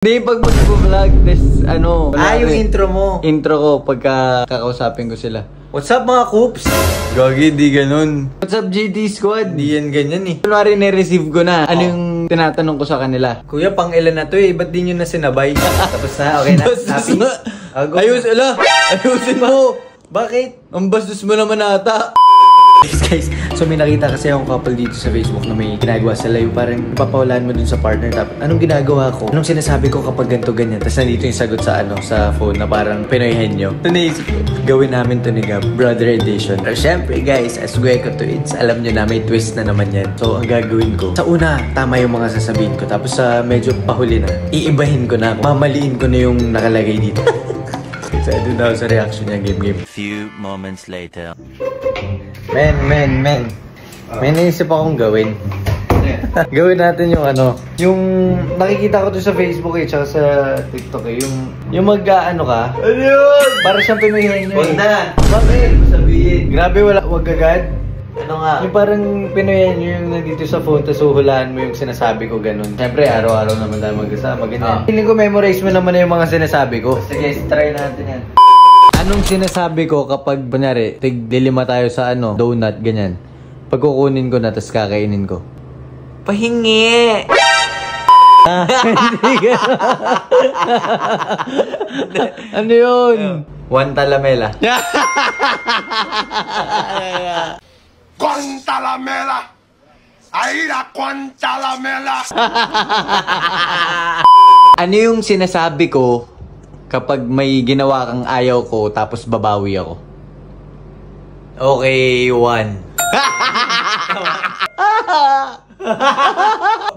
Hindi, pag mag-vlog, this, ano... yung intro mo. Intro ko, pagka kakausapin ko sila. What's up mga coops? Gagi, di ganun. What's up, GT Squad? Di yan ganyan eh. Kunwari, na-receive ko na. Ano yung tinatanong ko sa kanila? Kuya, pang ilan na to eh. Ba't di nyo na sinabay? Tapos na, okay na. Happy? Ayusin mo! Bakit? Ang bastos mo naman ata. Guys, so may nakita kasi akong couple dito sa Facebook na may ginagawa sila yung parang ipapawalaan mo dun sa partner. Tapos anong ginagawa ko? Anong sinasabi ko kapag ganito ganyan? Tapos nandito yung sagot sa sa phone na parang Pinoy henyo. Ito naisip ko, gawin namin to ni Gab, brother edition. Pero syempre guys, as Gueco to it's, alam nyo na may twist na naman yan. So ang gagawin ko, sa una, tama yung mga sasabihin ko. Tapos sa medyo pahuli na, iibahin ko na. Mamaliin ko na yung nakalagay dito. So doon daw sa reaction niya, game. A few moments later. Men. May naisip akong gawin. Gawin natin yung yung nakikita ko to sa Facebook eh, tsaka sa TikTok eh, yung mag-ano ka. Ano yun? Para siyang Pinoy henyo eh. Huwag na. Bakit? Sabihin. Grabe, wag agad. Ano nga? Yung parang Pinoy henyo yung nandito sa phone, tapos huhulaan mo yung sinasabi ko ganun. Siyempre, araw-araw naman tayo magkasama, ganyan. Feeling ko memorize mo naman na yung mga sinasabi ko. Sige, try natin yan. Anong sinasabi ko kapag, kunyari, tig-lilima tayo sa donut, ganyan. Pag kukunin ko na, tapos kakainin ko. Pahingi! Hindi gano'n. Ano yun? One talamela. Guantalamela. Aira Guantalamela. Ano yung sinasabi ko kapag may ginawa kang ayaw ko tapos babawi ako? Okay, one.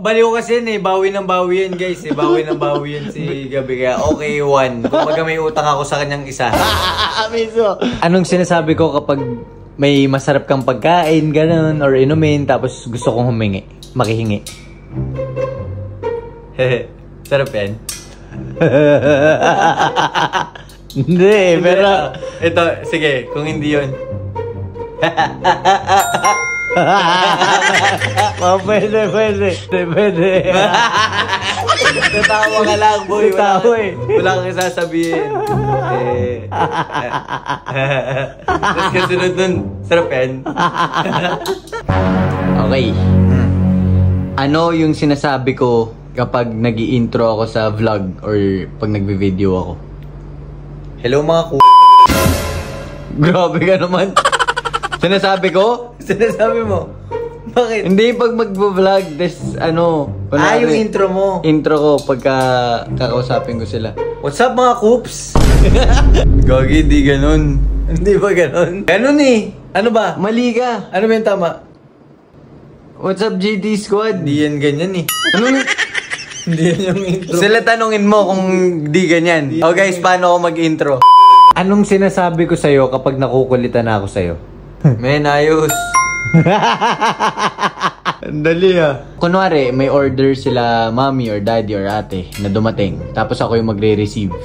Baliw kasi yun eh. Bawi ng bawi yan guys eh. Bawi ng bawi yan si Gabi. Kaya okay, one. Kung baga may utang ako sa kanyang isa. Amiso. Anong sinasabi ko kapag may masarap kang pagkain, ganun, or inumin, tapos gusto kong humingi? Makihingi. Sarap yan. Hindi, pero... Ito, sige, kung hindi yun. Pwede. Tatawa ka lang, boy. Tatawa eh. Wala kang isasabihin. Tapos kasunod nun, sarap yan. Okay. Ano yung sinasabi ko kapag nag-i-intro ako sa vlog or pag nagbe-video ako? Hello mga Grabe ka naman. Sinasabi ko? Sinasabi mo? Bakit? Hindi, pag mag-vlog, this, yung intro mo. Intro ko, pagka kakausapin ko sila. What's up mga coops? Gagi, di ganun. Hindi ba ganun? Ganun eh. Ano ba? Mali ka. Ano ba yung tama? What's up, GT Squad? Hindi yan ganyan eh. Ano? Hindi yan yung intro. Sila tanungin mo kung di ganyan. Oh guys, paano ako mag-intro? Anong sinasabi ko sa'yo kapag nakukulitan na ako sa'yo? Men, ayos. Dali Kunwari, may order sila mommy or daddy or ate na dumating. Tapos ako yung magre-receive.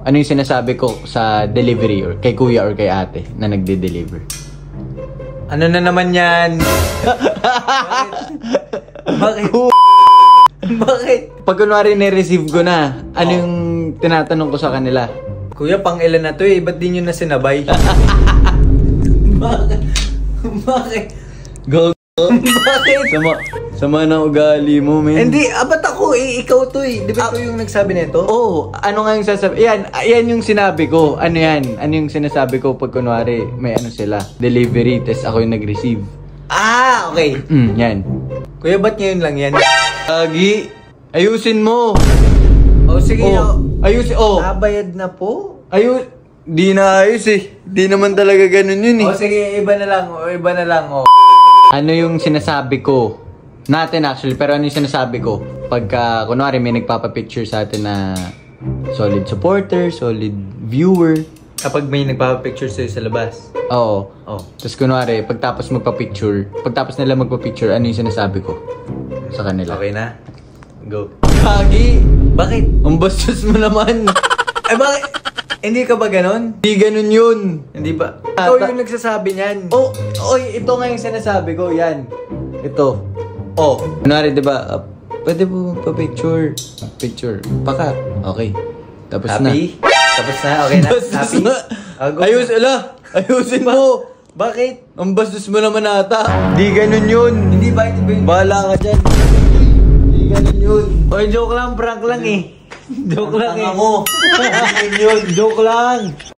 Ano yung sinasabi ko sa delivery or kay kuya or kay ate na nagde-deliver? Ano na naman yan? Bakit? Bakit? Pag kunwari na-receive ko na, ano yung tinatanong ko sa kanila? Kuya, pang ilan na to eh. Ba't di nyo na sinabay? Bakit? Go. Bakit? Sama ng ugali mo, men. Hindi, ba't ako eh? Ikaw to eh. Di ba ito yung nagsabi nito? Oo. Ano nga yung sasabi? Yan yung sinabi ko. Ano yan? Ano yung sinasabi ko pag kunwari may sila? Delivery, test ako yung nag-receive. Ah, okay. Yan. Kuya, ba't ngayon lang yan? Agi, ayusin mo. Oh, sige. Ayusin. Nabayad na po? Di na ayos eh. Di naman talaga ganun yun eh. Oh, sige. Iba na lang. Ano yung sinasabi ko? Natin actually, pero ano yung sinasabi ko? Pagka, kunwari may nagpapapicture sa atin na solid supporter, solid viewer. Kapag may nagpapapicture sa'yo sa labas? Oo. Oh. Tapos kunwari, pagtapos nila magpa-picture, ano yung sinasabi ko sa kanila? Okay na? Go. Kagi! Bakit? Ang bastos mo naman! Ay, bakit? Hindi ka ba ganon? Di ganun yun! Hindi ba? Ikaw yung nagsasabi niyan. Ito nga yung sinasabi ko, yan. Ito. Oh. Kunwari, di ba, Pwede po pa-picture. Picture. Paka. Okay. Tapos Happy? na. Tapos na? Okay na? Happy? Ayusin mo. Bakit? Ang bastos mo naman ata. Di ganun yun. Hindi ba? Hindi ba yun? Bahala ka dyan. Di ganun yun. Oy, joke lang, prank lang eh. Joke lang eh. Ako. Di ganun yun. Joke lang.